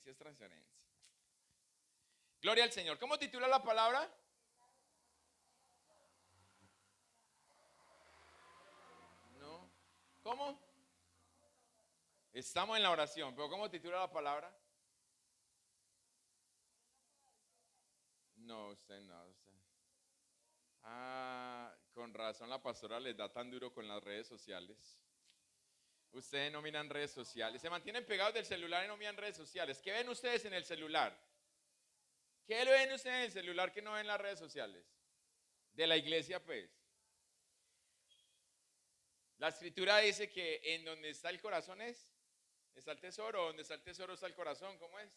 transferencia es transferencia. Gloria al Señor. ¿Cómo titula la palabra? No. ¿Cómo? Estamos en la oración, pero ¿cómo titula la palabra? No, usted no. Usted. Ah, con razón la pastora les da tan duro con las redes sociales. Ustedes no miran redes sociales. Se mantienen pegados del celular y no miran redes sociales. ¿Qué ven ustedes en el celular? ¿Qué ven ustedes en el celular que no ven las redes sociales? De la iglesia, pues. La escritura dice que en donde está el corazón está el tesoro. Donde está el tesoro está el corazón. ¿Cómo es?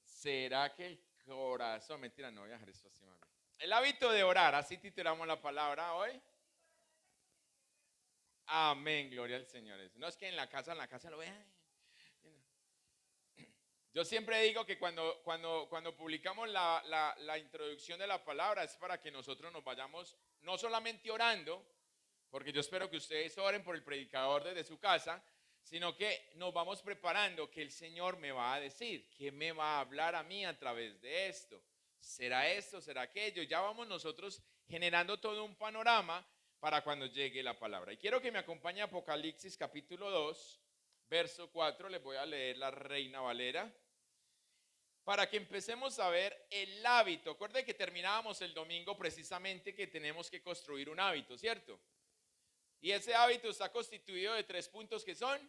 ¿Será que el corazón? Mentira, no voy a dejar esto así, mami. El hábito de orar, así titulamos la palabra hoy. Amén, gloria al Señor. No es que en la casa lo vean. Yo siempre digo que cuando publicamos la introducción de la palabra es para que nosotros nos vayamos no solamente orando, porque yo espero que ustedes oren por el predicador desde su casa, sino que nos vamos preparando que el Señor me va a decir, que me va a hablar a mí a través de esto. ¿Será esto? ¿Será aquello? Ya vamos nosotros generando todo un panorama para cuando llegue la palabra. Y quiero que me acompañe a Apocalipsis capítulo 2, verso 4. Les voy a leer la Reina Valera para que empecemos a ver el hábito. Acuérdense que terminábamos el domingo precisamente que tenemos que construir un hábito, ¿cierto? Y ese hábito está constituido de 3 puntos que son.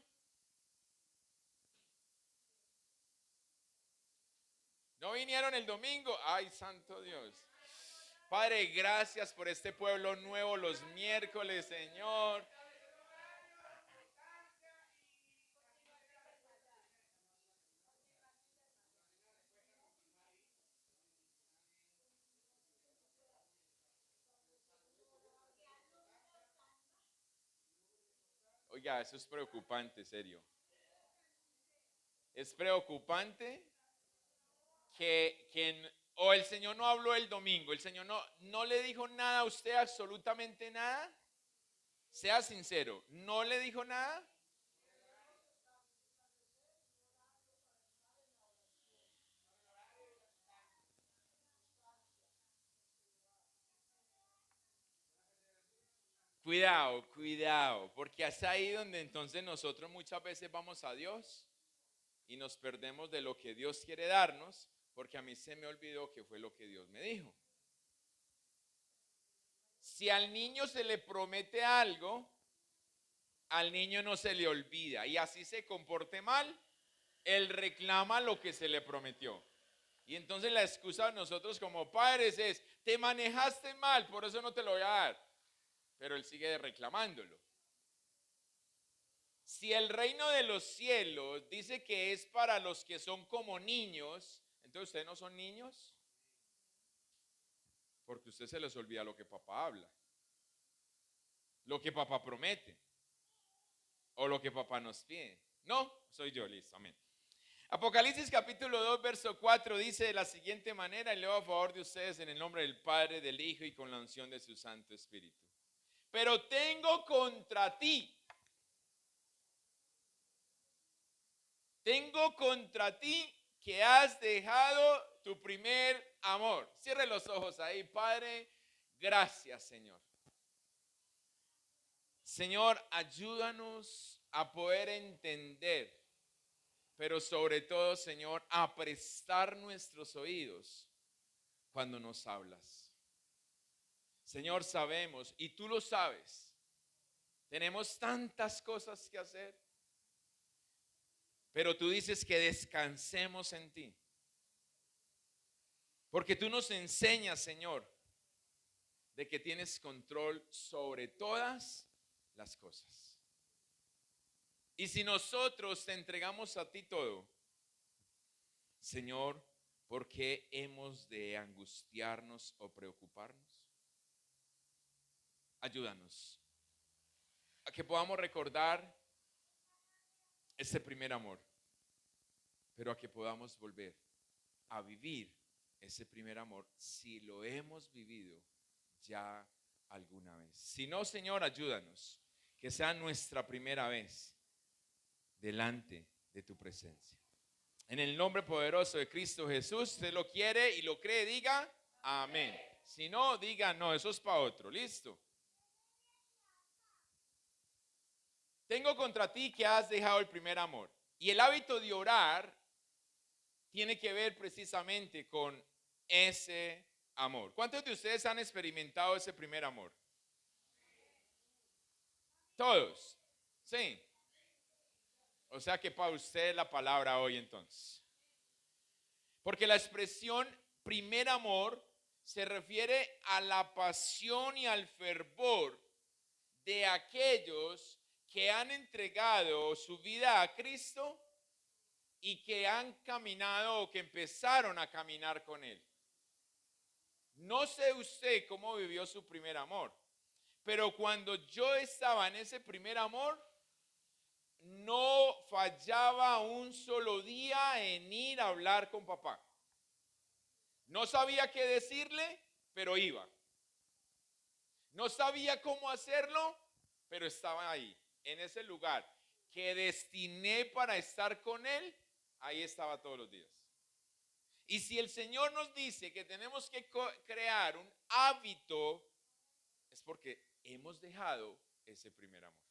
¿No vinieron el domingo? Ay, santo Dios. Padre, gracias por este pueblo nuevo los miércoles, Señor. Oiga, eso es preocupante, serio. Es preocupante o el Señor no habló el domingo, el Señor no le dijo nada a usted, absolutamente nada. Sea sincero, ¿no le dijo nada? Cuidado, cuidado, porque es ahí donde entonces nosotros muchas veces vamos a Dios y nos perdemos de lo que Dios quiere darnos, porque a mí se me olvidó que fue lo que Dios me dijo. Si al niño se le promete algo, al niño no se le olvida y así se comporte mal, él reclama lo que se le prometió. Y entonces la excusa de nosotros como padres es, te manejaste mal, por eso no te lo voy a dar. Pero él sigue reclamándolo. Si el reino de los cielos dice que es para los que son como niños, entonces ustedes no son niños, porque a ustedes se les olvida lo que papá habla, lo que papá promete, o lo que papá nos pide. No, soy yo, listo, amén. Apocalipsis capítulo 2, verso 4 dice de la siguiente manera, y leo a favor de ustedes en el nombre del Padre, del Hijo y con la unción de su Santo Espíritu. Pero tengo contra ti que has dejado tu primer amor. Cierre los ojos ahí, Padre. Gracias, Señor. Señor, ayúdanos a poder entender, pero sobre todo, Señor, a prestar nuestros oídos cuando nos hablas. Señor, sabemos, y tú lo sabes, tenemos tantas cosas que hacer, pero tú dices que descansemos en ti. Porque tú nos enseñas, Señor, de que tienes control sobre todas las cosas. Y si nosotros te entregamos a ti todo, Señor, ¿por qué hemos de angustiarnos o preocuparnos? Ayúdanos a que podamos recordar ese primer amor, pero a que podamos volver a vivir ese primer amor si lo hemos vivido ya alguna vez. Si no, Señor, ayúdanos. que sea nuestra primera vez delante de tu presencia. En el nombre poderoso de Cristo Jesús, usted lo quiere y lo cree, diga amén. Si no, diga no, eso es para otro. Listo. Tengo contra ti que has dejado el primer amor. Y el hábito de orar tiene que ver precisamente con ese amor. ¿Cuántos de ustedes han experimentado ese primer amor? Todos. Sí. O sea que para usted la palabra hoy entonces. Porque la expresión primer amor se refiere a la pasión y al fervor de aquellos que han entregado su vida a Cristo y que han caminado o que empezaron a caminar con Él. No sé usted cómo vivió su primer amor, pero cuando yo estaba en ese primer amor, no fallaba un solo día en ir a hablar con papá. No sabía qué decirle, pero iba. No sabía cómo hacerlo, pero estaba ahí, en ese lugar que destiné para estar con Él, ahí estaba todos los días. Y si el Señor nos dice que tenemos que crear un hábito, es porque hemos dejado ese primer amor.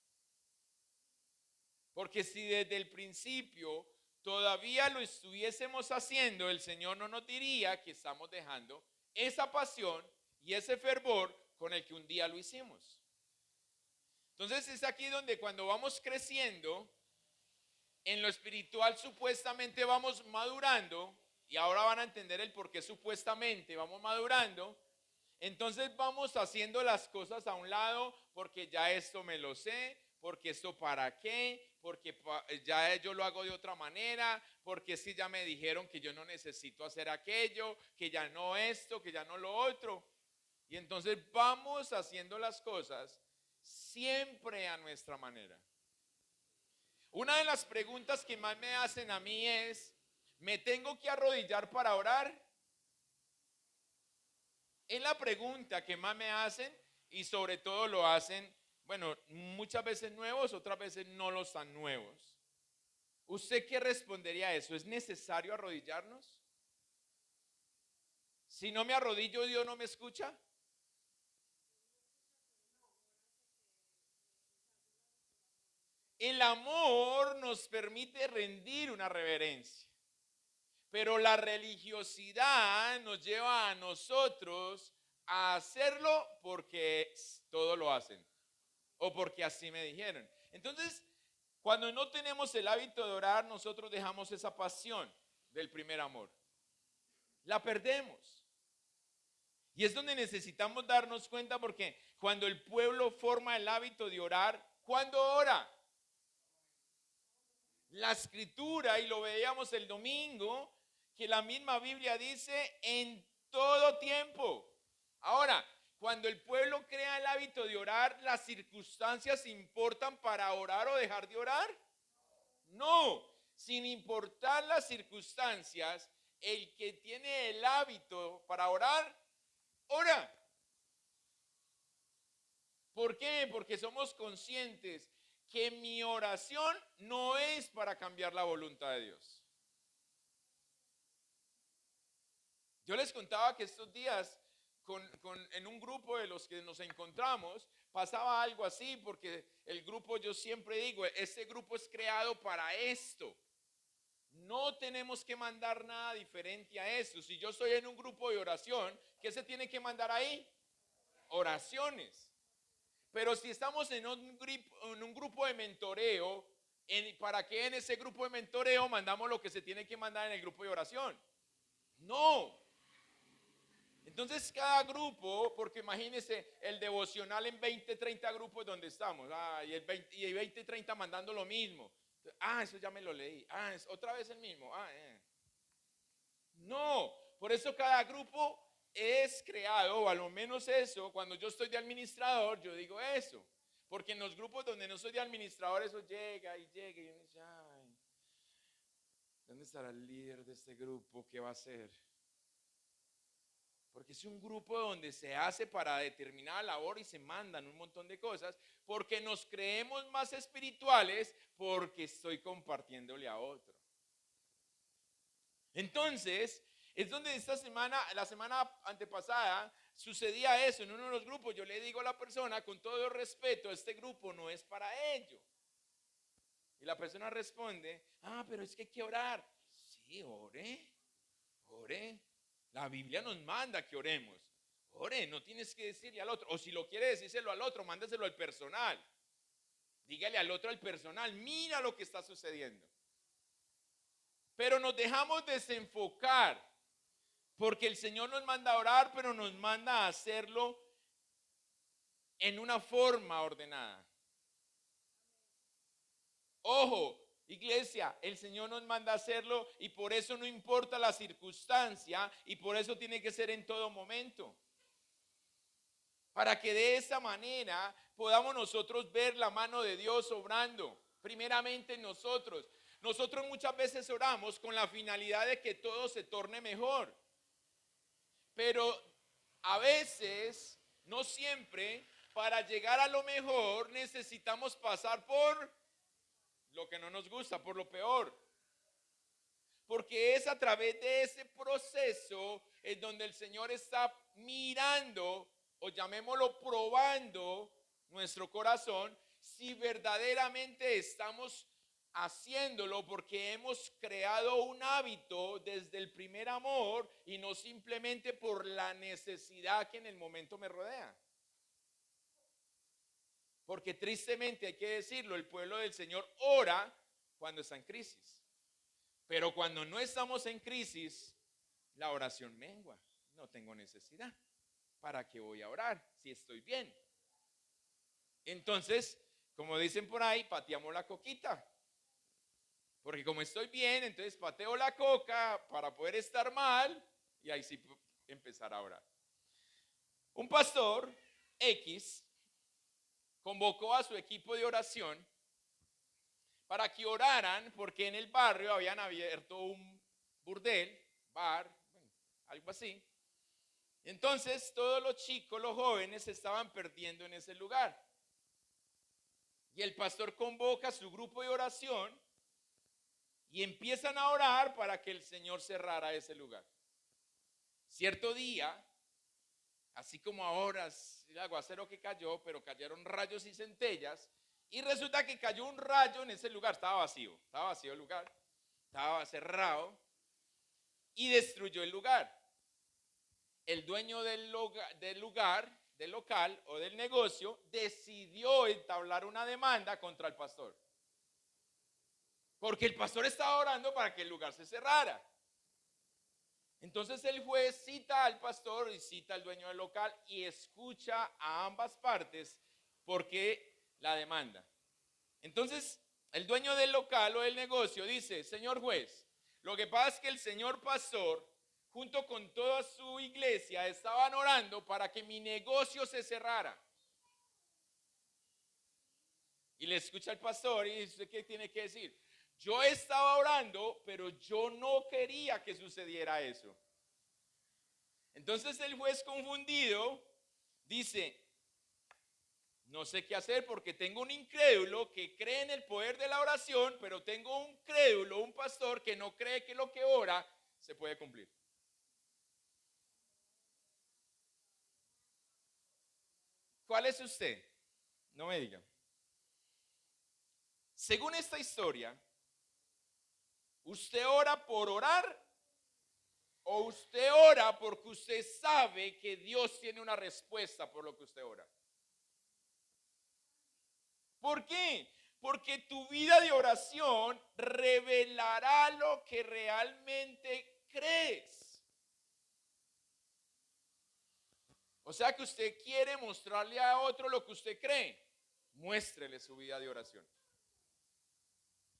Porque si desde el principio todavía lo estuviésemos haciendo, el Señor no nos diría que estamos dejando esa pasión y ese fervor con el que un día lo hicimos. Entonces es aquí donde cuando vamos creciendo, en lo espiritual supuestamente vamos madurando, y ahora van a entender el por qué supuestamente vamos madurando. Entonces vamos haciendo las cosas a un lado porque ya esto me lo sé, porque esto para qué, porque ya yo lo hago de otra manera, porque si ya me dijeron que yo no necesito hacer aquello, que ya no esto, que ya no lo otro. Y entonces vamos haciendo las cosas siempre a nuestra manera. Una de las preguntas que más me hacen a mí es, ¿me tengo que arrodillar para orar? Es la pregunta que más me hacen y sobre todo lo hacen, bueno, muchas veces nuevos, otras veces no los tan nuevos. ¿Usted qué respondería a eso? ¿Es necesario arrodillarnos? Si no me arrodillo, ¿Dios no me escucha? El amor nos permite rendir una reverencia, pero la religiosidad nos lleva a nosotros a hacerlo porque todos lo hacen o porque así me dijeron. Entonces, cuando no tenemos el hábito de orar, nosotros dejamos esa pasión del primer amor. La perdemos. Y es donde necesitamos darnos cuenta porque cuando el pueblo forma el hábito de orar, ¿cuándo ora? La escritura, y lo veíamos el domingo, que la misma Biblia dice en todo tiempo. Ahora, cuando el pueblo crea el hábito de orar, ¿las circunstancias importan para orar o dejar de orar? No, sin importar las circunstancias, el que tiene el hábito para orar, ora. ¿Por qué? Porque somos conscientes que mi oración no es para cambiar la voluntad de Dios. Yo les contaba que estos días en un grupo de los que nos encontramos pasaba algo así, porque el grupo, yo siempre digo, este grupo es creado para esto. No tenemos que mandar nada diferente a esto. Si yo estoy en un grupo de oración, ¿qué se tiene que mandar ahí? Oraciones. Pero si estamos en un grupo de mentoreo, ¿para qué en ese grupo de mentoreo mandamos lo que se tiene que mandar en el grupo de oración? No. Entonces cada grupo, porque imagínense el devocional en 20, 30 grupos donde estamos, y 20, 30 mandando lo mismo. Eso ya me lo leí. Es otra vez el mismo. No, por eso cada grupo es creado, o a lo menos eso, cuando yo estoy de administrador, yo digo eso. Porque en los grupos donde no soy de administrador, eso llega y llega y uno dice, ay, ¿dónde estará el líder de este grupo? ¿Qué va a hacer? Porque es un grupo donde se hace para determinada labor y se mandan un montón de cosas, porque nos creemos más espirituales porque estoy compartiéndole a otro. Entonces, es donde esta semana, la semana antepasada, sucedía eso en uno de los grupos. Yo le digo a la persona, con todo respeto, este grupo no es para ello. Y la persona responde, pero es que hay que orar. Sí, ore. La Biblia nos manda que oremos. Ore, no tienes que decirle al otro. O si lo quiere decírselo al otro, mándaselo al personal. Dígale al otro al personal, mira lo que está sucediendo. Pero nos dejamos desenfocar, porque el Señor nos manda a orar, pero nos manda a hacerlo en una forma ordenada. Ojo, iglesia, el Señor nos manda a hacerlo y por eso no importa la circunstancia y por eso tiene que ser en todo momento. Para que de esa manera podamos nosotros ver la mano de Dios obrando, primeramente en nosotros. Nosotros muchas veces oramos con la finalidad de que todo se torne mejor. Pero a veces, no siempre, para llegar a lo mejor necesitamos pasar por lo que no nos gusta, por lo peor. Porque es a través de ese proceso en donde el Señor está mirando, o llamémoslo probando, nuestro corazón, si verdaderamente estamos haciéndolo porque hemos creado un hábito desde el primer amor y no simplemente por la necesidad que en el momento me rodea. Porque tristemente hay que decirlo, el pueblo del Señor ora cuando está en crisis. Pero cuando no estamos en crisis, la oración mengua. No tengo necesidad. ¿Para qué voy a orar si estoy bien? Entonces, como dicen por ahí, pateamos la coquita. Porque como estoy bien, entonces pateo la coca para poder estar mal y ahí sí empezar a orar. Un pastor X convocó a su equipo de oración para que oraran porque en el barrio habían abierto un burdel, bar, algo así. Entonces todos los chicos, los jóvenes se estaban perdiendo en ese lugar. Y el pastor convoca a su grupo de oración y empiezan a orar para que el Señor cerrara ese lugar. Cierto día, así como ahora el aguacero que cayó, pero cayeron rayos y centellas, y resulta que cayó un rayo en ese lugar, estaba vacío el lugar, estaba cerrado, y destruyó el lugar. El dueño del local o del negocio, decidió entablar una demanda contra el pastor. Porque el pastor estaba orando para que el lugar se cerrara. Entonces el juez cita al pastor y cita al dueño del local y escucha a ambas partes porque la demanda. Entonces el dueño del local o del negocio dice, señor juez, lo que pasa es que el señor pastor junto con toda su iglesia estaban orando para que mi negocio se cerrara. Y le escucha al pastor y dice, ¿qué tiene que decir? Yo estaba orando, pero yo no quería que sucediera eso. Entonces el juez confundido dice, no sé qué hacer porque tengo un incrédulo que cree en el poder de la oración, pero tengo un crédulo, un pastor que no cree que lo que ora se puede cumplir. ¿Cuál es usted? No me diga. Según esta historia, ¿usted ora por orar o usted ora porque usted sabe que Dios tiene una respuesta por lo que usted ora? ¿Por qué? Porque tu vida de oración revelará lo que realmente crees. O sea que usted quiere mostrarle a otro lo que usted cree. Muéstrele su vida de oración.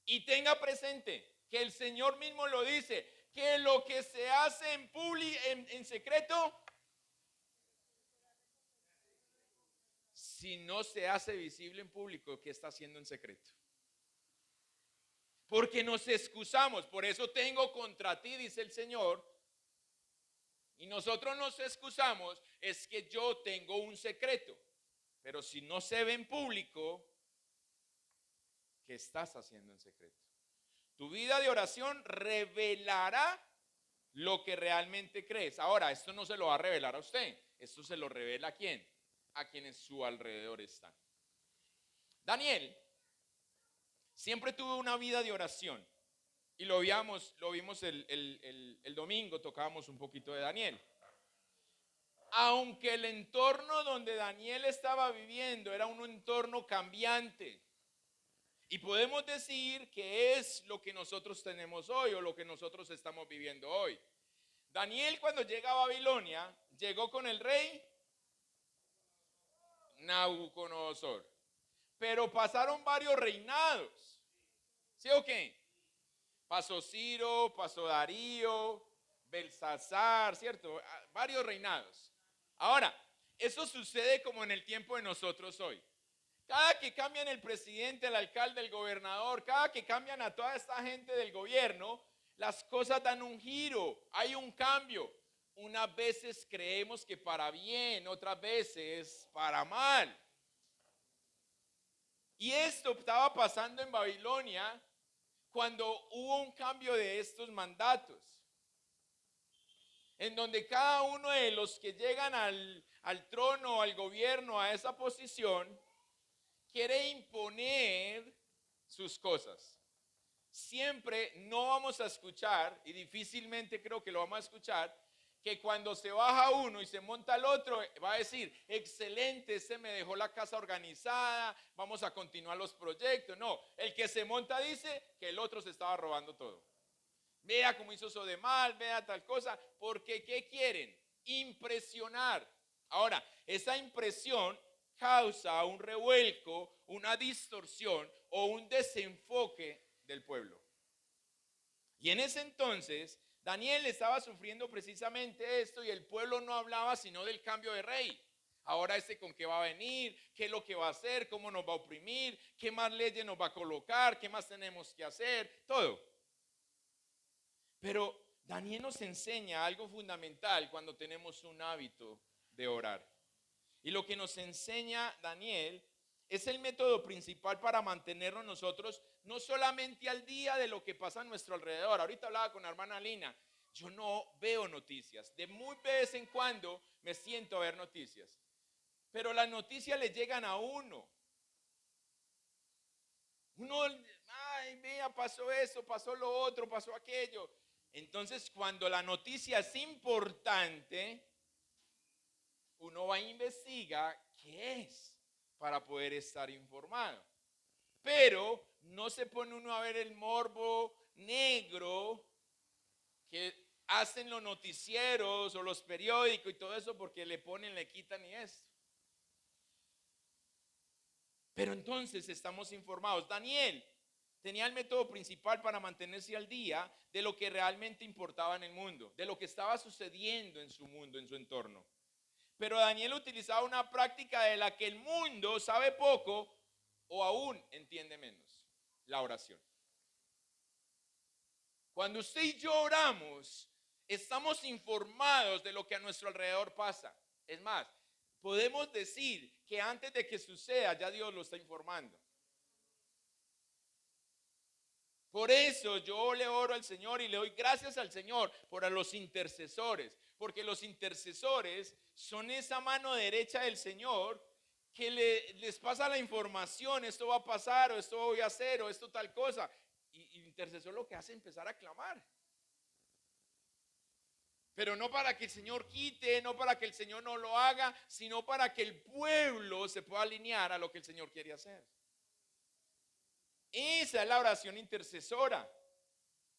Y tenga presente que el Señor mismo lo dice, que lo que se hace en secreto, si no se hace visible en público, ¿qué está haciendo en secreto? Porque nos excusamos, por eso tengo contra ti, dice el Señor, Y nosotros nos excusamos, es que yo tengo un secreto. Pero si no se ve en público, ¿qué estás haciendo en secreto? Tu vida de oración revelará lo que realmente crees. Ahora, esto no se lo va a revelar a usted. Esto se lo revela ¿a quién? A quienes su alrededor están. Daniel siempre tuvo una vida de oración. Y lo vimos el domingo, tocábamos un poquito de Daniel. Aunque el entorno donde Daniel estaba viviendo era un entorno cambiante. Y podemos decir que es lo que nosotros tenemos hoy o lo que nosotros estamos viviendo hoy. Daniel, cuando llega a Babilonia, llegó con el rey Nabucodonosor. Pero pasaron varios reinados. ¿Sí o qué? Pasó Ciro, pasó Darío, Belsasar, ¿cierto? Varios reinados. Ahora, eso sucede como en el tiempo de nosotros hoy. Cada que cambian el presidente, el alcalde, el gobernador, cada que cambian a toda esta gente del gobierno, las cosas dan un giro, hay un cambio. Unas veces creemos que para bien, otras veces para mal. Y esto estaba pasando en Babilonia cuando hubo un cambio de estos mandatos, en donde cada uno de los que llegan al trono, al gobierno, a esa posición, quiere imponer sus cosas. Siempre no vamos a escuchar, y difícilmente creo que lo vamos a escuchar, que cuando se baja uno y se monta el otro, va a decir, excelente, este me dejó la casa organizada, vamos a continuar los proyectos. No, el que se monta dice que el otro se estaba robando todo. Vea cómo hizo eso de mal, vea tal cosa, porque ¿qué quieren? Impresionar. Ahora, esa impresión causa un revuelco, una distorsión o un desenfoque del pueblo. Y en ese entonces, Daniel estaba sufriendo precisamente esto y el pueblo no hablaba sino del cambio de rey. Ahora con qué va a venir, qué es lo que va a hacer, cómo nos va a oprimir, qué más leyes nos va a colocar, qué más tenemos que hacer, todo. Pero Daniel nos enseña algo fundamental cuando tenemos un hábito de orar. Y lo que nos enseña Daniel es el método principal para mantenernos nosotros no solamente al día de lo que pasa a nuestro alrededor. Ahorita hablaba con la hermana Lina. Yo no veo noticias. De muy vez en cuando me siento a ver noticias. Pero las noticias le llegan a uno. Uno, ay, mira, pasó eso, pasó lo otro, pasó aquello. Entonces, cuando la noticia es importante, uno va a investigar qué es para poder estar informado. Pero no se pone uno a ver el morbo negro que hacen los noticieros o los periódicos y todo eso porque le ponen, le quitan y esto. Pero entonces estamos informados. Daniel tenía el método principal para mantenerse al día de lo que realmente importaba en el mundo, de lo que estaba sucediendo en su mundo, en su entorno. Pero Daniel utilizaba una práctica de la que el mundo sabe poco o aún entiende menos: la oración. Cuando usted y yo oramos, estamos informados de lo que a nuestro alrededor pasa. Es más, podemos decir que antes de que suceda, ya Dios lo está informando. Por eso yo le oro al Señor y le doy gracias al Señor por a los intercesores, porque los intercesores son esa mano derecha del Señor que les pasa la información: esto va a pasar, o esto voy a hacer, o esto tal cosa. Y el intercesor lo que hace es empezar a clamar. Pero no para que el Señor quite, no para que el Señor no lo haga, sino para que el pueblo se pueda alinear a lo que el Señor quiere hacer. Esa es la oración intercesora.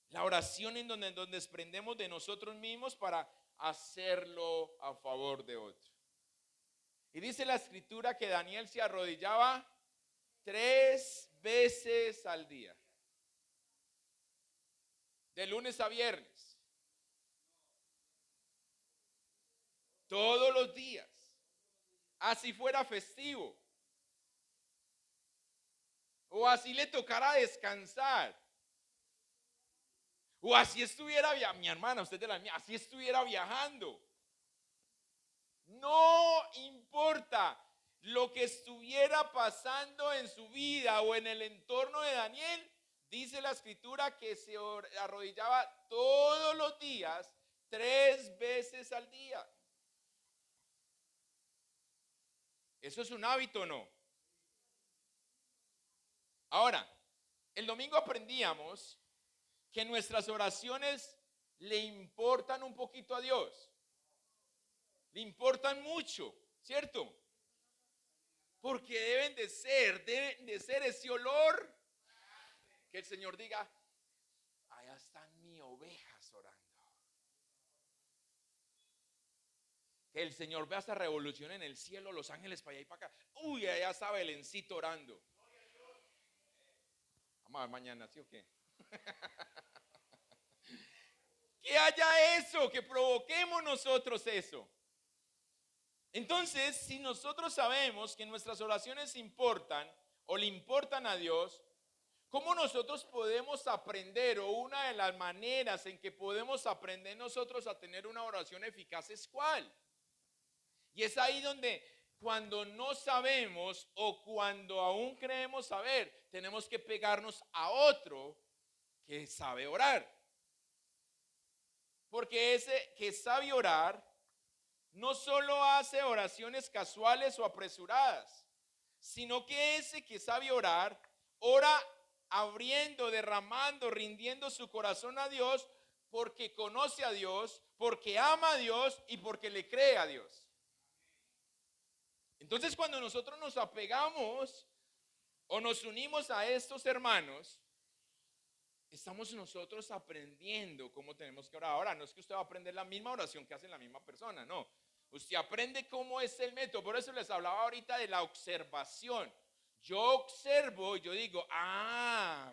La oración en donde desprendemos de nosotros mismos para hacerlo a favor de otro. Y dice la escritura que Daniel se arrodillaba 3 veces al día. De lunes a viernes. Todos los días. Así fuera festivo. O así le tocara descansar. O así estuviera, mi hermana, usted de la mía, así estuviera viajando. No importa lo que estuviera pasando en su vida o en el entorno de Daniel, dice la escritura que se arrodillaba todos los días, 3 veces al día. ¿Eso es un hábito o no? Ahora, el domingo aprendíamos que nuestras oraciones le importan un poquito a Dios. Le importan mucho, ¿cierto? Porque deben de ser ese olor que el Señor diga, allá están mis ovejas orando. Que el Señor vea esta revolución en el cielo, los ángeles para allá y para acá. Uy, allá está Belencito orando. Vamos a ver mañana, ¿sí o qué? Que haya eso, que provoquemos nosotros eso. Entonces, si nosotros sabemos que nuestras oraciones importan o le importan a Dios, ¿cómo nosotros podemos aprender, o una de las maneras en que podemos aprender nosotros a tener una oración eficaz es cuál? Y es ahí donde cuando no sabemos o cuando aún creemos saber, tenemos que pegarnos a otro que sabe orar. Porque ese que sabe orar no solo hace oraciones casuales o apresuradas, sino que ese que sabe orar, ora abriendo, derramando, rindiendo su corazón a Dios, porque conoce a Dios, porque ama a Dios y porque le cree a Dios. Entonces, cuando nosotros nos apegamos o nos unimos a estos hermanos, estamos nosotros aprendiendo cómo tenemos que orar. Ahora, no es que usted va a aprender la misma oración que hace la misma persona, no. Usted aprende cómo es el método. Por eso les hablaba ahorita de la observación. Yo observo y yo digo,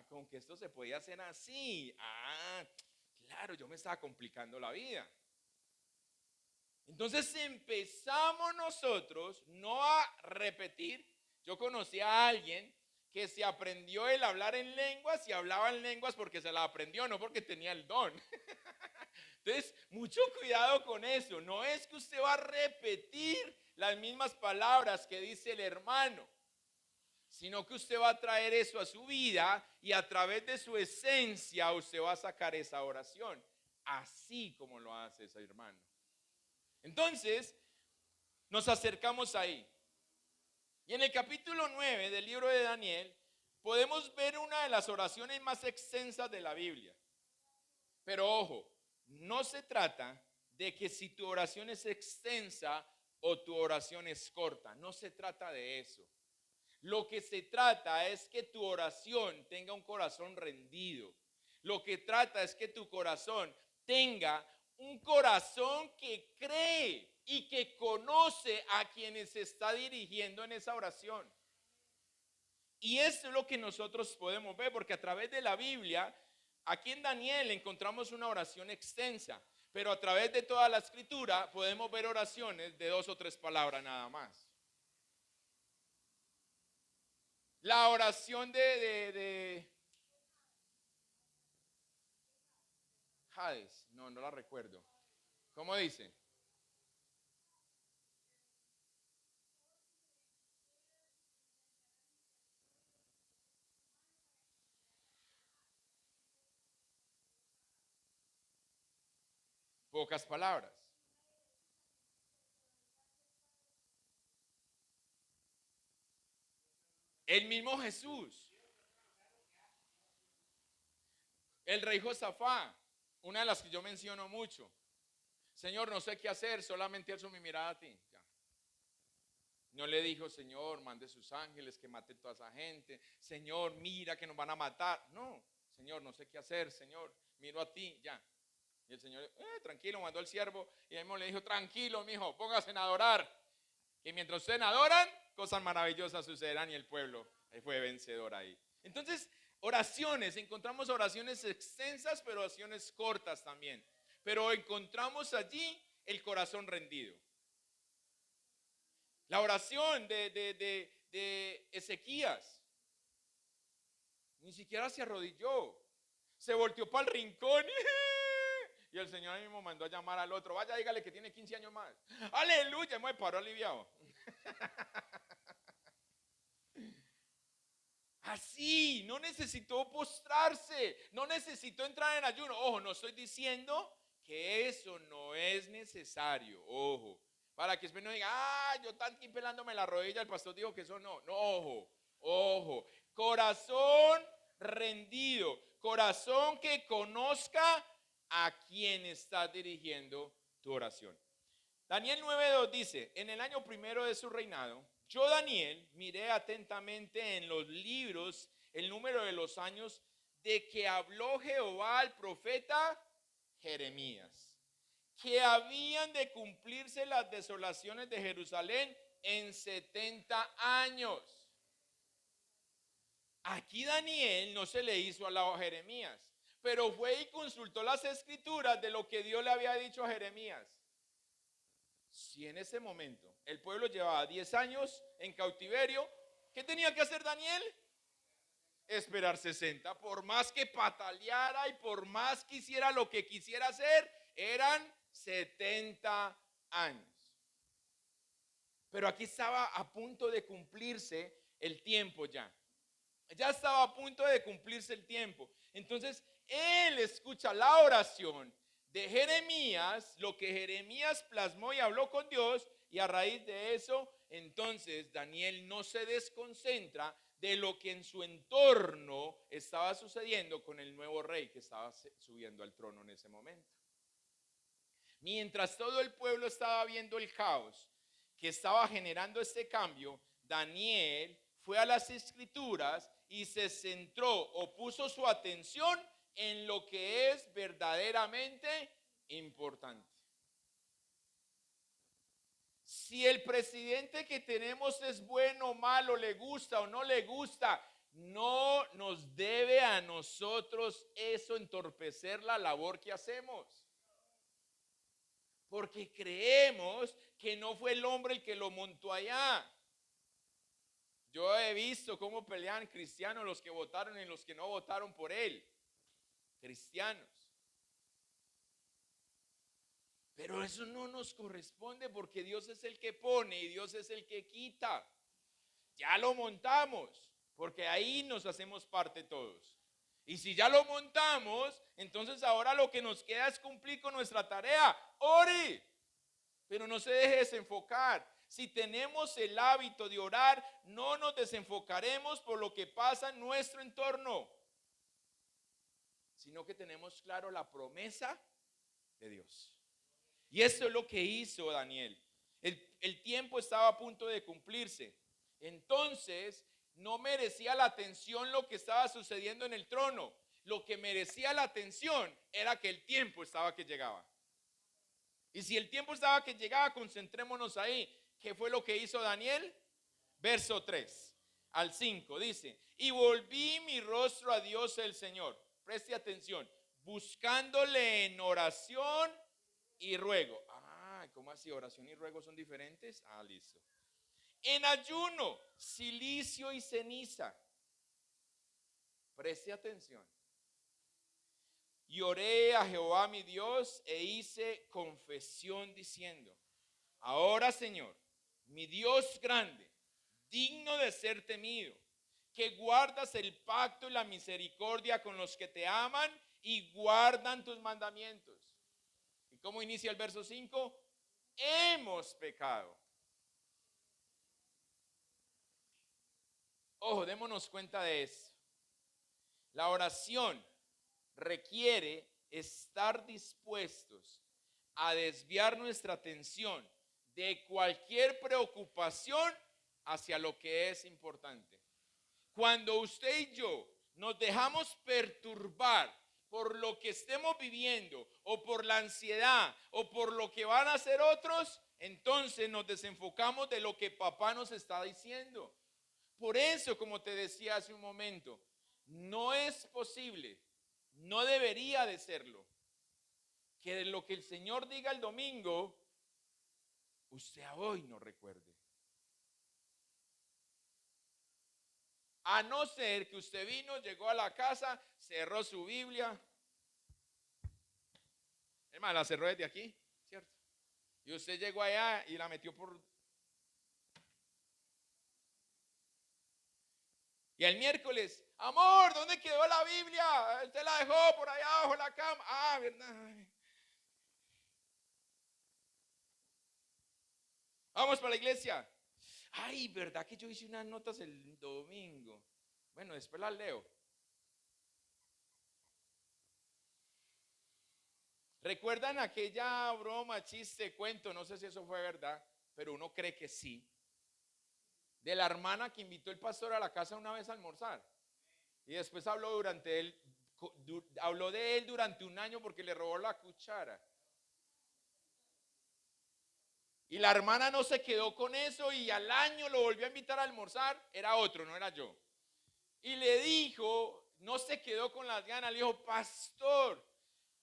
con que esto se podía hacer así. Claro, yo me estaba complicando la vida. Entonces empezamos nosotros no a repetir. Yo conocí a alguien que se aprendió el hablar en lenguas y hablaba en lenguas porque se la aprendió, no porque tenía el don. Entonces, mucho cuidado con eso. No es que usted va a repetir las mismas palabras que dice el hermano, sino que usted va a traer eso a su vida y a través de su esencia usted va a sacar esa oración, así como lo hace ese hermano. Entonces, nos acercamos ahí. Y en el capítulo 9 del libro de Daniel, podemos ver una de las oraciones más extensas de la Biblia. Pero ojo, no se trata de que si tu oración es extensa o tu oración es corta. No se trata de eso. Lo que se trata es que tu oración tenga un corazón rendido. Lo que trata es que tu corazón tenga un corazón que cree y que conoce a quienes se está dirigiendo en esa oración. Y eso es lo que nosotros podemos ver, porque a través de la Biblia, aquí en Daniel encontramos una oración extensa, pero a través de toda la escritura podemos ver oraciones de 2 o 3 palabras nada más. La oración de Hades, no la recuerdo. ¿Cómo dice? Pocas palabras. El mismo Jesús, el rey Josafá, una de las que yo menciono mucho. Señor, no sé qué hacer, solamente alzo mi mirada a ti. Ya. No le dijo, Señor, mande sus ángeles que maten toda esa gente. Señor, mira que nos van a matar. No, Señor, no sé qué hacer. Señor, miro a ti, ya. Y el Señor, tranquilo, mandó al siervo. Y él mismo le dijo, tranquilo, mijo, póngase a adorar. Que mientras ustedes adoran, cosas maravillosas sucederán y el pueblo fue vencedor ahí. Entonces, oraciones, encontramos oraciones extensas, pero oraciones cortas también. Pero encontramos allí el corazón rendido. La oración de Ezequías, ni siquiera se arrodilló, se volteó para el rincón Y el Señor mismo mandó a llamar al otro. Vaya, dígale que tiene 15 años más. Aleluya, me paró aliviado. Así, no necesitó postrarse, no necesitó entrar en ayuno. Ojo, no estoy diciendo que eso no es necesario. Ojo, para que después no diga, yo tan aquí pelándome la rodilla, el pastor dijo que eso no. No, ojo. Corazón rendido, corazón que conozca a quien está dirigiendo tu oración. Daniel 9:2 dice, en el año primero de su reinado, yo Daniel miré atentamente en los libros el número de los años de que habló Jehová al profeta Jeremías, que habían de cumplirse las desolaciones de Jerusalén en 70 años. Aquí Daniel no se le hizo al lado a Jeremías, pero fue y consultó las escrituras de lo que Dios le había dicho a Jeremías. Si en ese momento el pueblo llevaba 10 años en cautiverio, ¿qué tenía que hacer Daniel? Esperar 60. Por más que pataleara y por más que hiciera lo que quisiera hacer, eran 70 años. Pero aquí estaba a punto de cumplirse el tiempo ya. Ya estaba a punto de cumplirse el tiempo. Entonces, él escucha la oración de Jeremías, lo que Jeremías plasmó y habló con Dios, y a raíz de eso, entonces Daniel no se desconcentra de lo que en su entorno estaba sucediendo con el nuevo rey que estaba subiendo al trono en ese momento. Mientras todo el pueblo estaba viendo el caos que estaba generando este cambio, Daniel fue a las escrituras y se centró o puso su atención en lo que es verdaderamente importante. Si el presidente que tenemos es bueno, malo, le gusta o no le gusta, no nos debe a nosotros eso entorpecer la labor que hacemos. Porque creemos que no fue el hombre el que lo montó allá. Yo he visto cómo pelean cristianos los que votaron y los que no votaron por él. Cristianos. Pero eso no nos corresponde porque Dios es el que pone y Dios es el que quita. Ya lo montamos, porque ahí nos hacemos parte todos. Y si ya lo montamos, entonces ahora lo que nos queda es cumplir con nuestra tarea. Ore, pero no se deje desenfocar. Si tenemos el hábito de orar, no nos desenfocaremos por lo que pasa en nuestro entorno, sino que tenemos claro la promesa de Dios. Y eso es lo que hizo Daniel. El tiempo estaba a punto de cumplirse. Entonces, no merecía la atención lo que estaba sucediendo en el trono. Lo que merecía la atención era que el tiempo estaba que llegaba. Y si el tiempo estaba que llegaba, concentrémonos ahí. ¿Qué fue lo que hizo Daniel? Verso 3 al 5 dice, y volví mi rostro a Dios el Señor. Preste atención, buscándole en oración y ruego. ¿Cómo así? ¿Oración y ruego son diferentes? Listo. En ayuno, cilicio y ceniza. Preste atención. Y oré a Jehová mi Dios e hice confesión diciendo, ahora Señor, mi Dios grande, digno de ser temido, que guardas el pacto y la misericordia con los que te aman y guardan tus mandamientos. ¿Y cómo inicia el verso 5? Hemos pecado. Ojo, démonos cuenta de esto. La oración requiere estar dispuestos a desviar nuestra atención de cualquier preocupación hacia lo que es importante. Cuando usted y yo nos dejamos perturbar por lo que estemos viviendo o por la ansiedad o por lo que van a hacer otros, entonces nos desenfocamos de lo que papá nos está diciendo. Por eso, como te decía hace un momento, no es posible, no debería de serlo, que de lo que el Señor diga el domingo, usted a hoy no recuerde. A no ser que usted vino, llegó a la casa, cerró su Biblia, Es más, la cerró desde aquí, ¿cierto? Y usted llegó allá y la metió por... Y el miércoles, amor, ¿dónde quedó la Biblia? Usted la dejó por allá abajo en la cama. Ah, verdad. Vamos para la iglesia. Ay, ¿verdad que yo hice unas notas el domingo? Bueno, después las leo. ¿Recuerdan aquella broma, chiste, cuento? No sé si eso fue verdad, pero uno cree que sí. De la hermana que invitó el pastor a la casa una vez a almorzar. Y después habló de él durante un año porque le robó la cuchara. Y la hermana no se quedó con eso y al año lo volvió a invitar a almorzar. Era otro, no era yo. Y le dijo, no se quedó con las ganas, le dijo, pastor,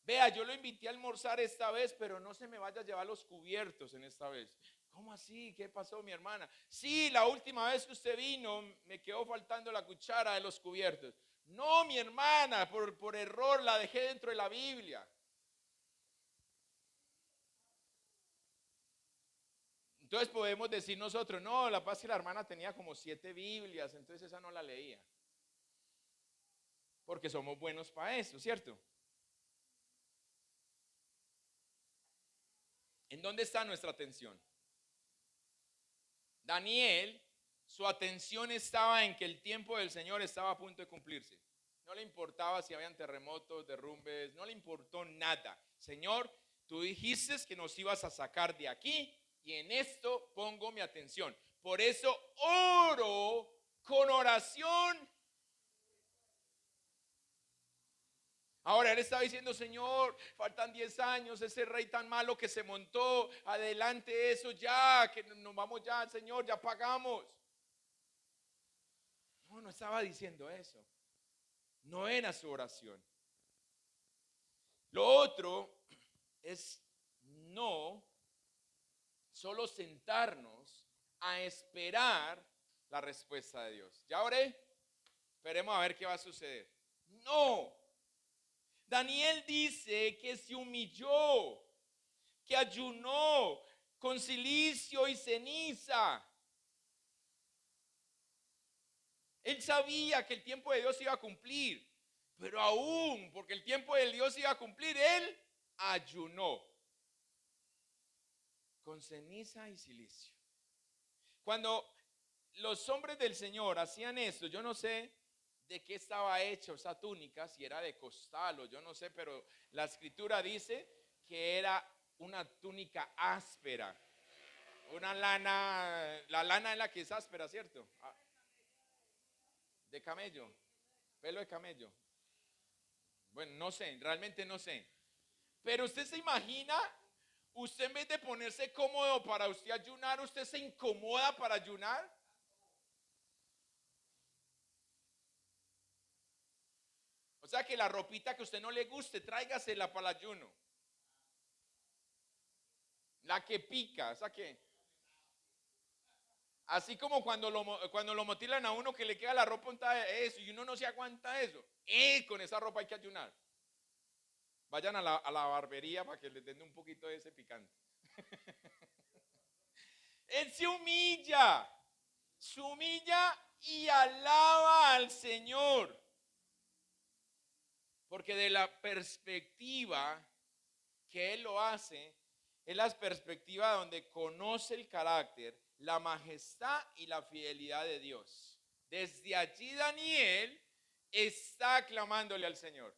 vea, yo lo invité a almorzar esta vez, pero no se me vaya a llevar los cubiertos en esta vez. ¿Cómo así? ¿Qué pasó, mi hermana? Sí, la última vez que usted vino, me quedó faltando la cuchara de los cubiertos. No, mi hermana, por error la dejé dentro de la Biblia. Entonces podemos decir nosotros, no, la paz es que la hermana tenía como 7 Biblias, entonces esa no la leía. Porque somos buenos para eso, ¿cierto? ¿En dónde está nuestra atención? Daniel, su atención estaba en que el tiempo del Señor estaba a punto de cumplirse. No le importaba si habían terremotos, derrumbes, no le importó nada. Señor, tú dijiste que nos ibas a sacar de aquí y en esto pongo mi atención. Por eso oro con oración. Ahora él estaba diciendo, Señor, faltan 10 años, ese rey tan malo que se montó, adelante eso ya, que nos vamos ya, Señor, ya pagamos. No, no estaba diciendo eso. No era su oración. Lo otro es no solo sentarnos a esperar la respuesta de Dios. ¿Ya oré? Esperemos a ver qué va a suceder. No. Daniel dice que se humilló, que ayunó con cilicio y ceniza. Él sabía que el tiempo de Dios iba a cumplir, pero aún porque el tiempo de Dios iba a cumplir, él ayunó con ceniza y cilicio. Cuando los hombres del Señor hacían esto, yo no sé de qué estaba hecha esa túnica, si era de costal o yo no sé, pero la escritura dice que era una túnica áspera, una lana, la lana es la que es áspera, ¿cierto? De camello, pelo de camello. Bueno, no sé, realmente no sé. Pero usted se imagina, usted en vez de ponerse cómodo para usted ayunar, usted se incomoda para ayunar. O sea que la ropita que a usted no le guste, tráigasela para el ayuno. La que pica, o sea que... Así como cuando lo motilan a uno que le queda la ropa untada de eso y uno no se aguanta eso. Con esa ropa hay que ayunar. Vayan a la barbería para que les den un poquito de ese picante. Él se humilla y alaba al Señor. Porque de la perspectiva que Él lo hace, es la perspectiva donde conoce el carácter, la majestad y la fidelidad de Dios. Desde allí Daniel está clamándole al Señor.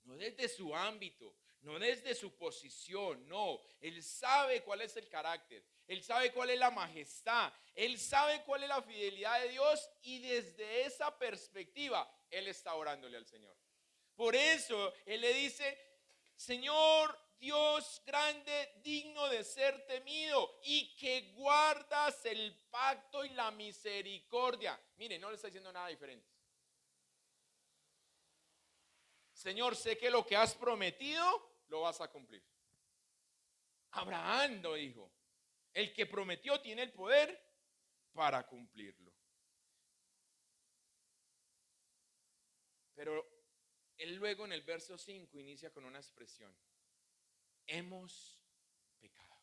No desde su ámbito, no desde su posición, no. Él sabe cuál es el carácter, él sabe cuál es la majestad, él sabe cuál es la fidelidad de Dios y desde esa perspectiva él está orándole al Señor. Por eso él le dice, Señor Dios grande, digno de ser temido y que guardas el pacto y la misericordia. Mire, no le está diciendo nada diferente. Señor, sé que lo que has prometido lo vas a cumplir. Abraham lo dijo. El que prometió tiene el poder para cumplirlo. Pero él luego en el verso 5 inicia con una expresión. hemos pecado.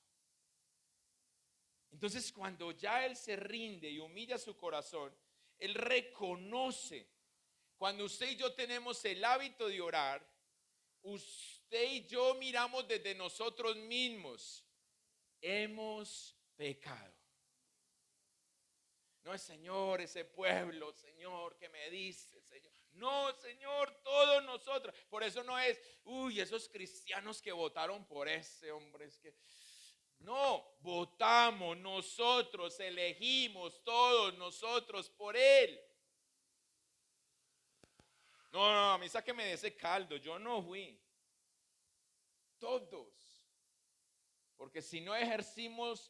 Entonces, cuando ya Él se rinde y humilla su corazón, Él reconoce. Cuando usted y yo tenemos el hábito de orar, usted y yo miramos desde nosotros mismos. Hemos pecado. No es Señor, ese pueblo, Señor, que me dice, Señor. No, Señor, todos nosotros. Por eso no es, esos cristianos que votaron por ese hombre, es que... No, votamos nosotros, elegimos todos nosotros por Él. No, a mí sáqueme de ese caldo, yo no fui. Todos. Porque si no ejercimos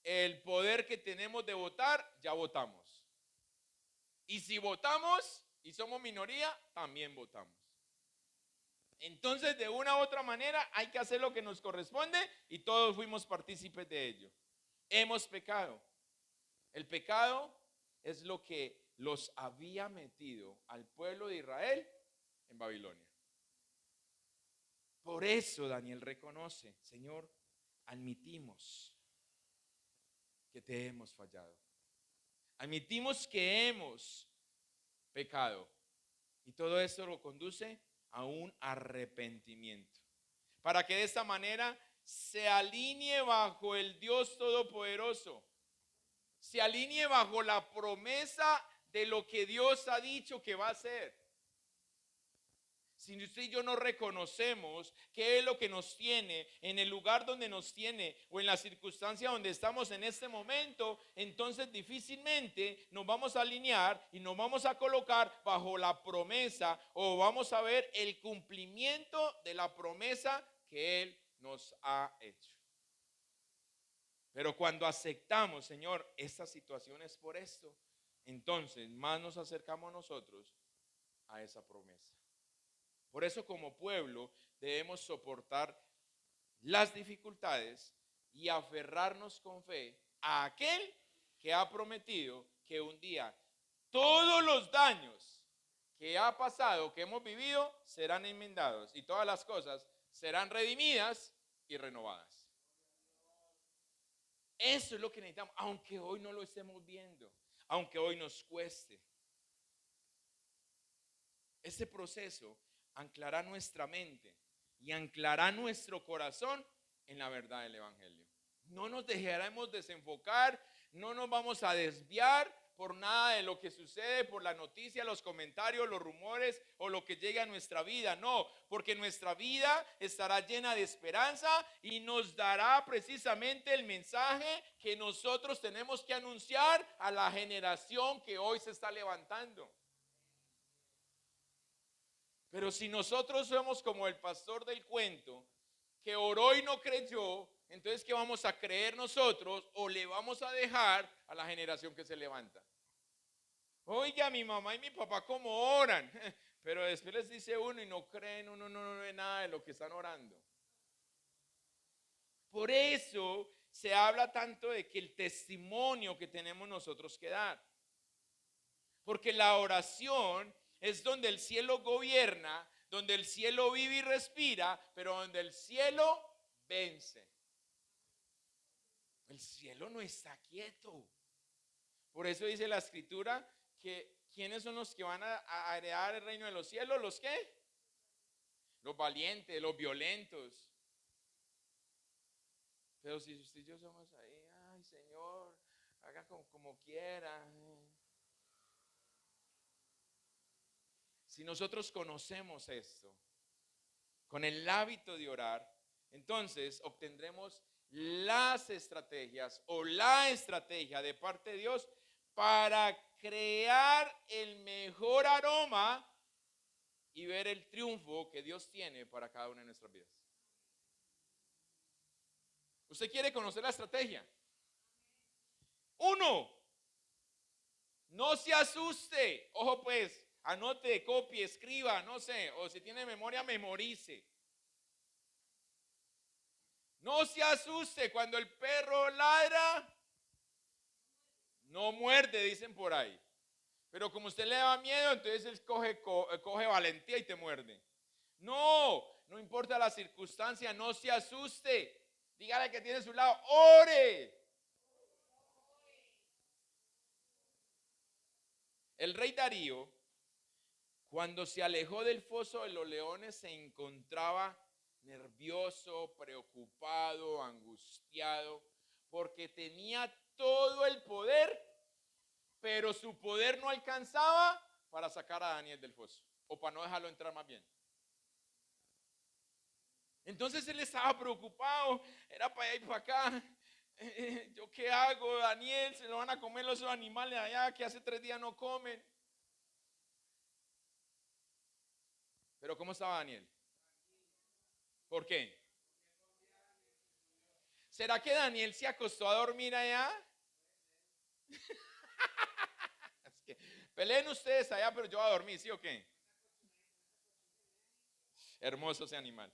el poder que tenemos de votar, ya votamos. Y si votamos y somos minoría, también votamos. Entonces, de una u otra manera, hay que hacer lo que nos corresponde y todos fuimos partícipes de ello. Hemos pecado. El pecado es lo que los había metido al pueblo de Israel en Babilonia. Por eso Daniel reconoce, Señor, admitimos que te hemos fallado. Admitimos que hemos pecado. Y todo esto lo conduce a un arrepentimiento. Para que de esta manera se alinee bajo el Dios Todopoderoso. Se alinee bajo la promesa de lo que Dios ha dicho que va a hacer. Si usted y yo no reconocemos qué es lo que nos tiene en el lugar donde nos tiene o en la circunstancia donde estamos en este momento, entonces difícilmente nos vamos a alinear y nos vamos a colocar bajo la promesa o vamos a ver el cumplimiento de la promesa que Él nos ha hecho. Pero cuando aceptamos, Señor, esta situación es por esto, entonces más nos acercamos nosotros a esa promesa. Por eso como pueblo debemos soportar las dificultades y aferrarnos con fe a aquel que ha prometido que un día todos los daños que ha pasado, que hemos vivido, serán enmendados y todas las cosas serán redimidas y renovadas. Eso es lo que necesitamos, aunque hoy no lo estemos viendo, aunque hoy nos cueste. Este proceso anclará nuestra mente y anclará nuestro corazón en la verdad del Evangelio. No nos dejaremos desenfocar, no nos vamos a desviar por nada de lo que sucede, por la noticia, los comentarios, los rumores o lo que llegue a nuestra vida. No, porque nuestra vida estará llena de esperanza y nos dará precisamente el mensaje que nosotros tenemos que anunciar a la generación que hoy se está levantando. Pero si nosotros somos como el pastor del cuento, que oró y no creyó, entonces ¿qué vamos a creer nosotros o le vamos a dejar a la generación que se levanta? Oiga, mi mamá y mi papá cómo oran, pero después les dice uno y no creen, uno no ve nada de lo que están orando. Por eso se habla tanto de que el testimonio que tenemos nosotros que dar. Porque la oración es donde el cielo gobierna, donde el cielo vive y respira, pero donde el cielo vence. El cielo no está quieto. Por eso dice la escritura que ¿quiénes son los que van a heredar el reino de los cielos? ¿Los qué? Los valientes, los violentos. Pero si usted y yo somos ahí, ay Señor, haga como quiera. Si nosotros conocemos esto, con el hábito de orar, entonces obtendremos las estrategias o la estrategia de parte de Dios para crear el mejor aroma y ver el triunfo que Dios tiene para cada una de nuestras vidas. ¿Usted quiere conocer la estrategia? 1, no se asuste. Ojo pues. Anote, copie, escriba, no sé, o si tiene memoria, memorice. No se asuste cuando el perro ladra, no muerde, dicen por ahí. Pero como usted le da miedo, entonces él coge valentía y te muerde. No, no importa la circunstancia, no se asuste. Dígale que tiene a su lado, ore. El rey Darío, cuando se alejó del foso de los leones, se encontraba nervioso, preocupado, angustiado, porque tenía todo el poder, pero su poder no alcanzaba para sacar a Daniel del foso, o para no dejarlo entrar más bien. Entonces él estaba preocupado, era para allá y para acá. ¿Yo qué hago, Daniel? Se lo van a comer los animales allá que hace 3 días no comen. Pero ¿cómo estaba Daniel? ¿Por qué? ¿Será que Daniel se acostó a dormir allá? Es que peleen ustedes allá, pero yo voy a dormir, ¿sí o qué? Hermoso ese animal.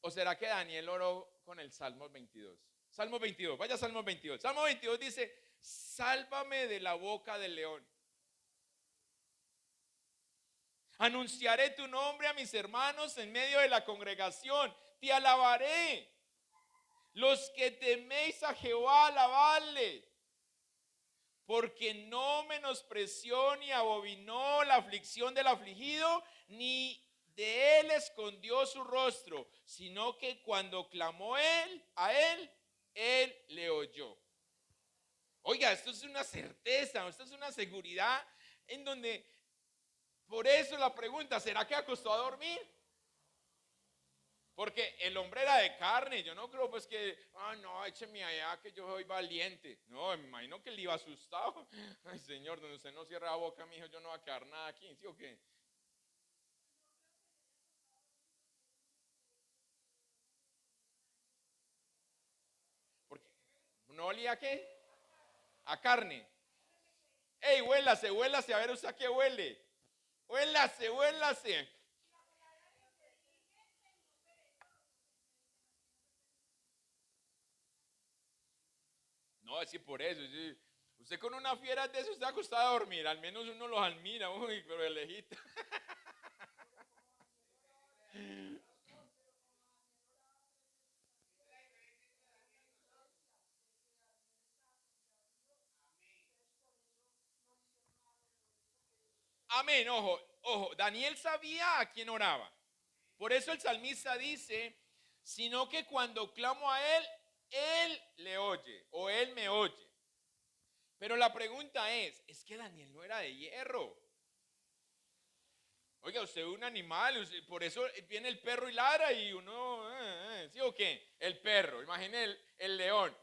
¿O será que Daniel oró con el Salmo 22? Salmo 22, vaya Salmo 22. Salmo 22 dice, sálvame de la boca del león. Anunciaré tu nombre a mis hermanos en medio de la congregación. Te alabaré. Los que teméis a Jehová, alabadle. Porque no menospreció ni abominó la aflicción del afligido, ni de él escondió su rostro, sino que cuando clamó él le oyó. Oiga, esto es una certeza, esto es una seguridad en donde, por eso la pregunta, ¿será que acostó a dormir? Porque el hombre era de carne, yo no creo pues que, no, écheme allá que yo soy valiente. No, me imagino que él iba asustado. Ay, Señor, donde usted no cierra la boca, mijo, yo no voy a quedar nada aquí, ¿sí o qué? Porque, ¿no olía a qué? A carne. Ey, huélase, a ver usted a qué huele. Huélase. No, es que por eso, sí. Usted con una fiera de eso está acostado a dormir, al menos uno los admira, uy, pero de lejito. Amén, ojo, Daniel sabía a quién oraba. Por eso el salmista dice, sino que cuando clamo a él le oye, o él me oye. Pero la pregunta es que Daniel no era de hierro. Oiga, usted es un animal, por eso viene el perro y ladra y uno, ¿sí o qué? El perro, imagine el león,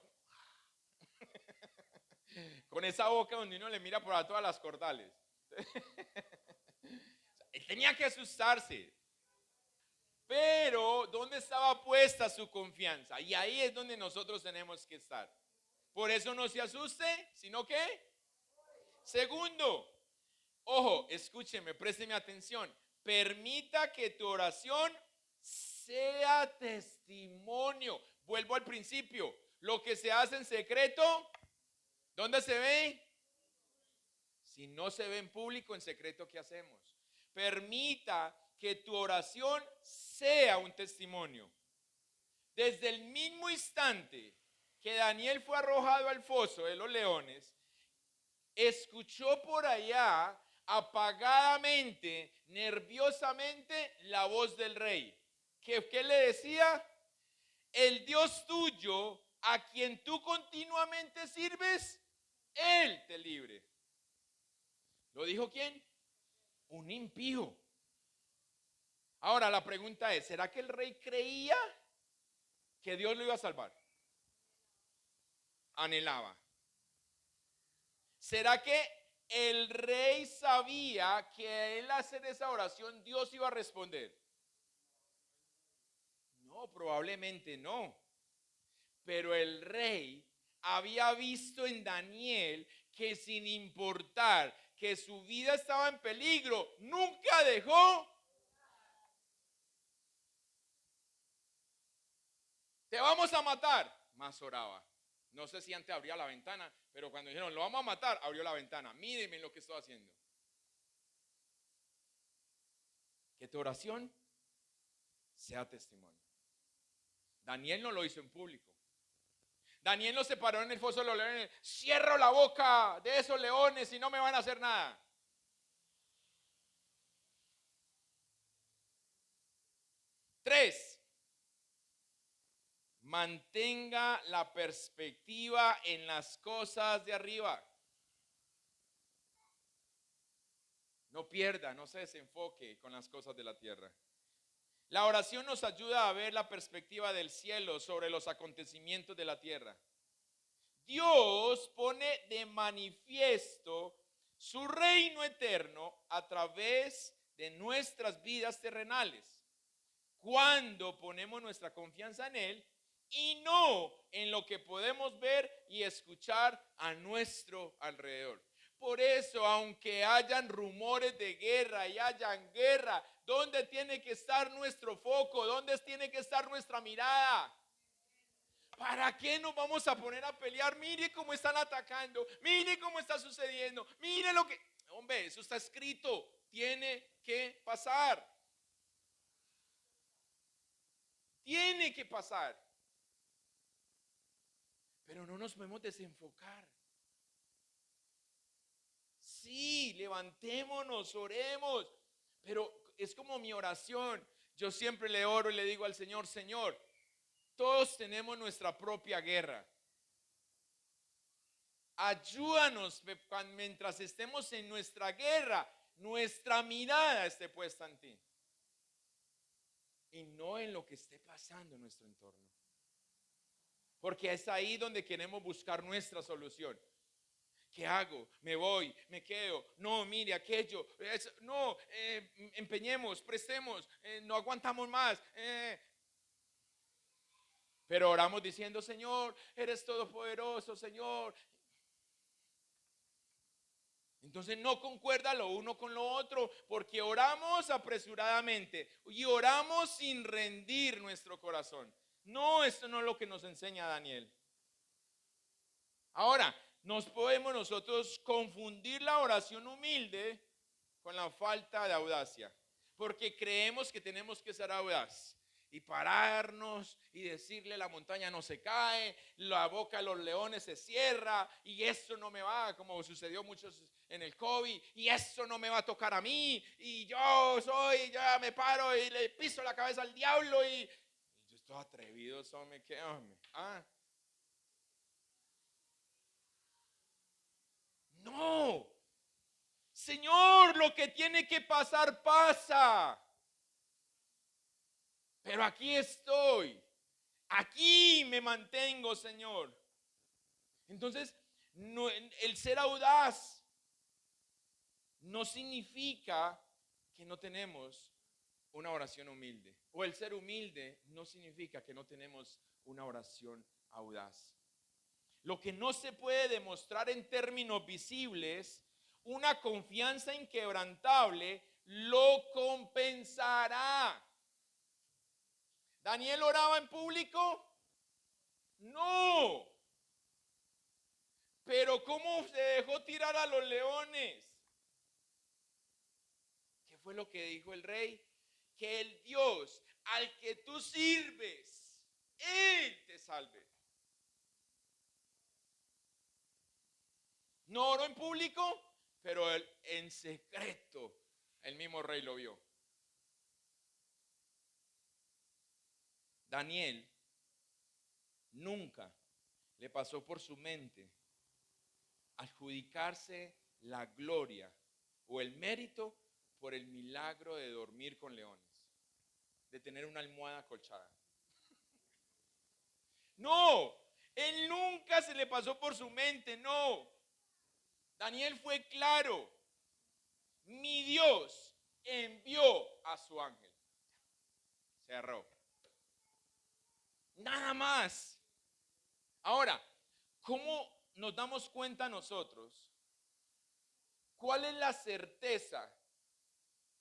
con esa boca donde uno le mira por a todas las cordales. Él tenía que asustarse. Pero, ¿dónde estaba puesta su confianza? Y ahí es donde nosotros tenemos que estar. Por eso no se asuste, sino que, segundo, ojo, escúcheme, présteme atención. Permita que tu oración sea testimonio. Vuelvo al principio. Lo que se hace en secreto, ¿dónde se ve? Si no se ve en público, en secreto, ¿qué hacemos? Permita que tu oración sea un testimonio. Desde el mismo instante que Daniel fue arrojado al foso de los leones, escuchó por allá apagadamente, nerviosamente, la voz del rey. ¿Qué le decía? El Dios tuyo, a quien tú continuamente sirves, Él te libre. ¿Lo dijo quién? Un impío. Ahora la pregunta es, ¿será que el rey creía que Dios lo iba a salvar? Anhelaba. ¿Será que el rey sabía que él hacer esa oración Dios iba a responder? No, probablemente no. Pero el rey había visto en Daniel que sin importar que su vida estaba en peligro, nunca dejó. Te vamos a matar. Más oraba. No sé si antes abría la ventana, pero cuando dijeron, lo vamos a matar, abrió la ventana. Míreme lo que estoy haciendo. Que tu oración sea testimonio. Daniel no lo hizo en público. Daniel no se paró en el foso de los leones. Cierro la boca de esos leones y no me van a hacer nada. Tres, mantenga la perspectiva en las cosas de arriba. No pierda, no se desenfoque con las cosas de la tierra. La oración nos ayuda a ver la perspectiva del cielo sobre los acontecimientos de la tierra. Dios pone de manifiesto su reino eterno a través de nuestras vidas terrenales, cuando ponemos nuestra confianza en Él y no en lo que podemos ver y escuchar a nuestro alrededor. Por eso, aunque hayan rumores de guerra y hayan guerra, ¿dónde tiene que estar nuestro foco? ¿Dónde tiene que estar nuestra mirada? ¿Para qué nos vamos a poner a pelear? Mire cómo están atacando, mire cómo está sucediendo, mire lo que... Hombre, eso está escrito, tiene que pasar. Tiene que pasar. Pero no nos podemos desenfocar. Sí, levantémonos, oremos. Pero es como mi oración. Yo siempre le oro y le digo al Señor, Señor, todos tenemos nuestra propia guerra. Ayúdanos mientras estemos en nuestra guerra, nuestra mirada esté puesta en ti. Y no en lo que esté pasando en nuestro entorno. Porque es ahí donde queremos buscar nuestra solución. ¿Qué hago? ¿Me voy? ¿Me quedo? No, mire aquello. No, empeñemos, prestemos, no aguantamos más. Pero oramos diciendo, Señor, eres todopoderoso, Señor. Entonces no concuerda lo uno con lo otro, porque oramos apresuradamente y oramos sin rendir nuestro corazón. No, esto no es lo que nos enseña Daniel. Ahora, nos podemos nosotros confundir la oración humilde con la falta de audacia, porque creemos que tenemos que ser audaz y pararnos y decirle la montaña no se cae, la boca de los leones se cierra y esto no me va, como sucedió muchos en el COVID, y esto no me va a tocar a mí, y ya me paro y le piso la cabeza al diablo y yo estoy atrevido, hombre, ¿qué hombre? No, Señor, lo que tiene que pasar pasa. Pero aquí estoy. Aquí me mantengo, Señor. Entonces, no, el ser audaz no significa que no tenemos una oración humilde. O el ser humilde no significa que no tenemos una oración audaz. Lo que no se puede demostrar en términos visibles, una confianza inquebrantable lo compensará. ¿Daniel oraba en público? No. Pero ¿cómo se dejó tirar a los leones? ¿Qué fue lo que dijo el rey? Que el Dios al que tú sirves, Él te salve. No oró en público, pero en secreto el mismo rey lo vio. Daniel nunca le pasó por su mente adjudicarse la gloria o el mérito por el milagro de dormir con leones, de tener una almohada acolchada. No, él nunca se le pasó por su mente, no. Daniel fue claro. Mi Dios envió a su ángel. Cerró. Nada más. Ahora, ¿cómo nos damos cuenta nosotros? ¿Cuál es la certeza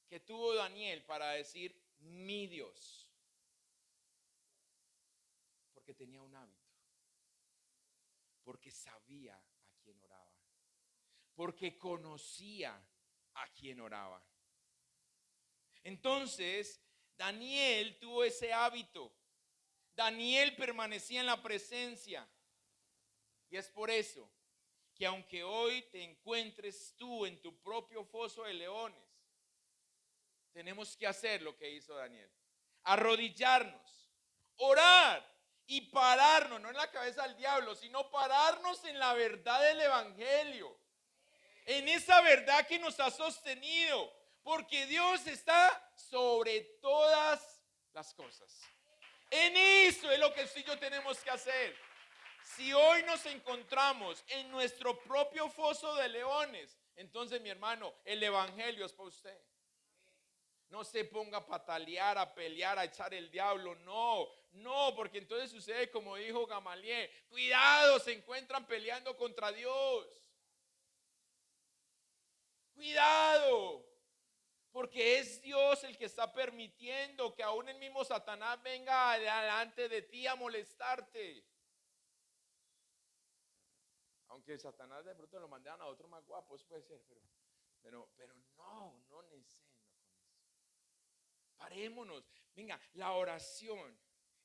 que tuvo Daniel para decir mi Dios? Porque tenía un hábito. Porque sabía a quién oraba. Porque conocía a quién oraba. Entonces, Daniel tuvo ese hábito. Daniel permanecía en la presencia. Y es por eso que aunque hoy te encuentres tú en tu propio foso de leones, tenemos que hacer lo que hizo Daniel. Arrodillarnos, orar y pararnos, no en la cabeza del diablo, sino pararnos en la verdad del evangelio. En esa verdad que nos ha sostenido. Porque Dios está sobre todas las cosas. En eso es lo que usted y yo tenemos que hacer. Si hoy nos encontramos en nuestro propio foso de leones, entonces, mi hermano, el evangelio es para usted. No se ponga a patalear, a pelear, a echar el diablo. No, porque entonces sucede como dijo Gamaliel. Cuidado, se encuentran peleando contra Dios. Cuidado. Porque es Dios el que está permitiendo que aún el mismo Satanás venga delante de ti a molestarte. Aunque Satanás de pronto lo mandaran a otro más guapo, eso puede ser, pero no necesariamente con eso. Parémonos. Venga, la oración,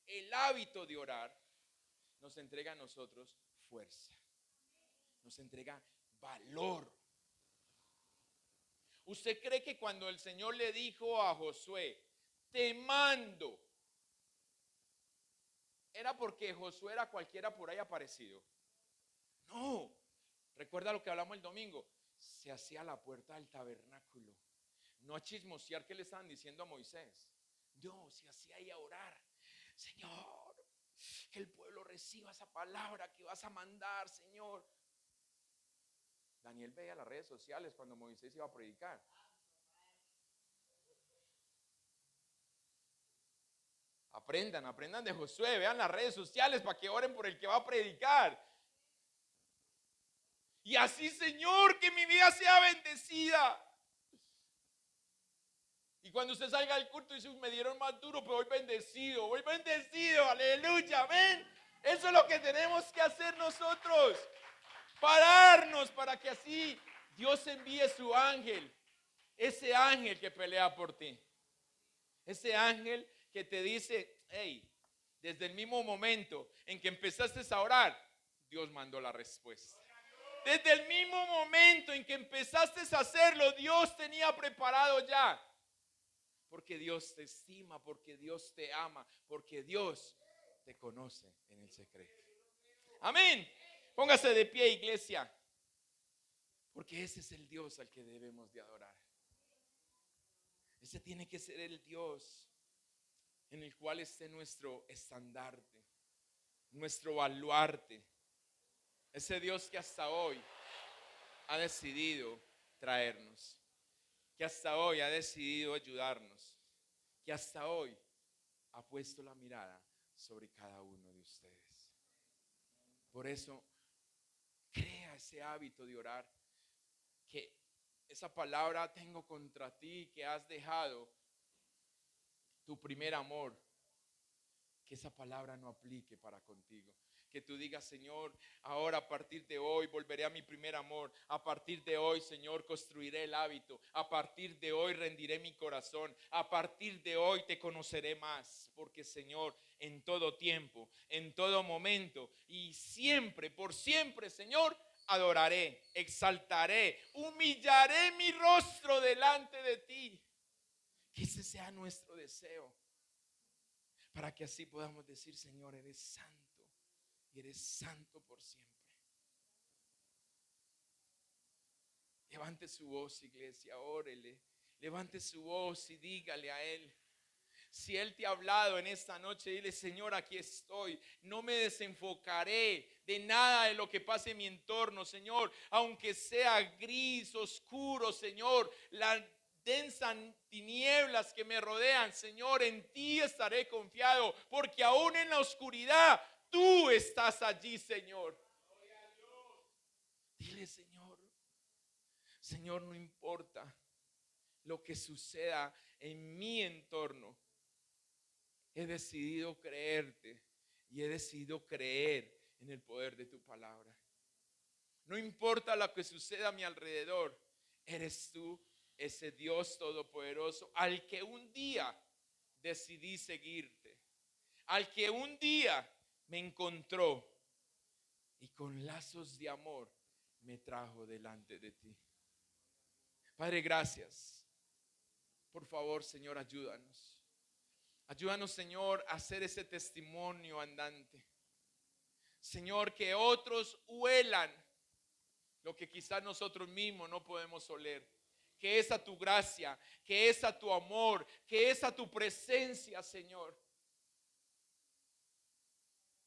el hábito de orar, nos entrega a nosotros fuerza. Nos entrega valor. ¿Usted cree que cuando el Señor le dijo a Josué, te mando, era porque Josué era cualquiera por ahí aparecido? No. Recuerda lo que hablamos el domingo. Se hacía la puerta del tabernáculo. No a chismosear que le estaban diciendo a Moisés. No, se hacía ahí a orar. Señor, que el pueblo reciba esa palabra que vas a mandar, Señor. Daniel veía las redes sociales cuando Moisés iba a predicar. Aprendan de Josué, vean las redes sociales para que oren por el que va a predicar. Y así, Señor, que mi vida sea bendecida. Y cuando usted salga del culto dice, me dieron más duro, pero voy bendecido, aleluya, amén. Eso es lo que tenemos que hacer nosotros. Pararnos para que así Dios envíe su ángel. Ese ángel que pelea por ti. Ese ángel que te dice, hey, desde el mismo momento en que empezaste a orar, Dios mandó la respuesta. Desde el mismo momento en que empezaste a hacerlo, Dios tenía preparado ya. Porque Dios te estima, porque Dios te ama, porque Dios te conoce en el secreto. Amén. Póngase de pie, iglesia. Porque ese es el Dios al que debemos de adorar. Ese tiene que ser el Dios en el cual esté nuestro estandarte, nuestro baluarte. Ese Dios que hasta hoy ha decidido traernos, que hasta hoy ha decidido ayudarnos, que hasta hoy ha puesto la mirada sobre cada uno de ustedes. Por eso, crea ese hábito de orar, que esa palabra tengo contra ti, que has dejado tu primer amor, que esa palabra no aplique para contigo. Que tú digas, Señor, ahora a partir de hoy volveré a mi primer amor. A partir de hoy, Señor, construiré el hábito. A partir de hoy rendiré mi corazón. A partir de hoy te conoceré más. Porque, Señor, en todo tiempo, en todo momento y siempre, por siempre, Señor, adoraré, exaltaré, humillaré mi rostro delante de ti. Que ese sea nuestro deseo. Para que así podamos decir, Señor, eres santo. Y eres santo por siempre. Levante su voz, iglesia, órele. Levante su voz y dígale a Él. Si Él te ha hablado en esta noche, dile, Señor, aquí estoy. No me desenfocaré de nada de lo que pase en mi entorno, Señor. Aunque sea gris, oscuro, Señor, las densas tinieblas que me rodean, Señor, en ti estaré confiado. Porque aún en la oscuridad, tú estás allí, Señor. Dile, Señor, no importa lo que suceda en mi entorno. He decidido creerte y he decidido creer en el poder de tu palabra. No importa lo que suceda a mi alrededor, eres tú ese Dios todopoderoso al que un día decidí seguirte. Al que un día me encontró y con lazos de amor me trajo delante de ti. Padre, gracias. Por favor, Señor, ayúdanos. Ayúdanos, Señor, a hacer ese testimonio andante. Señor, que otros huelan lo que quizás nosotros mismos no podemos oler. Que es a tu gracia, que es a tu amor, que es a tu presencia, Señor.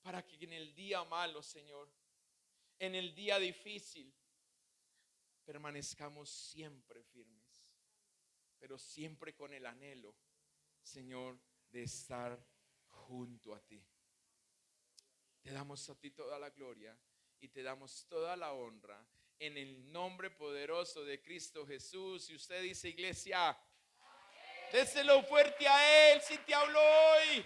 Para que en el día malo, Señor, en el día difícil, permanezcamos siempre firmes, pero siempre con el anhelo, Señor, de estar junto a ti. Te damos a ti toda la gloria y te damos toda la honra en el nombre poderoso de Cristo Jesús. Y usted dice, iglesia, déselo fuerte a Él si te habló hoy.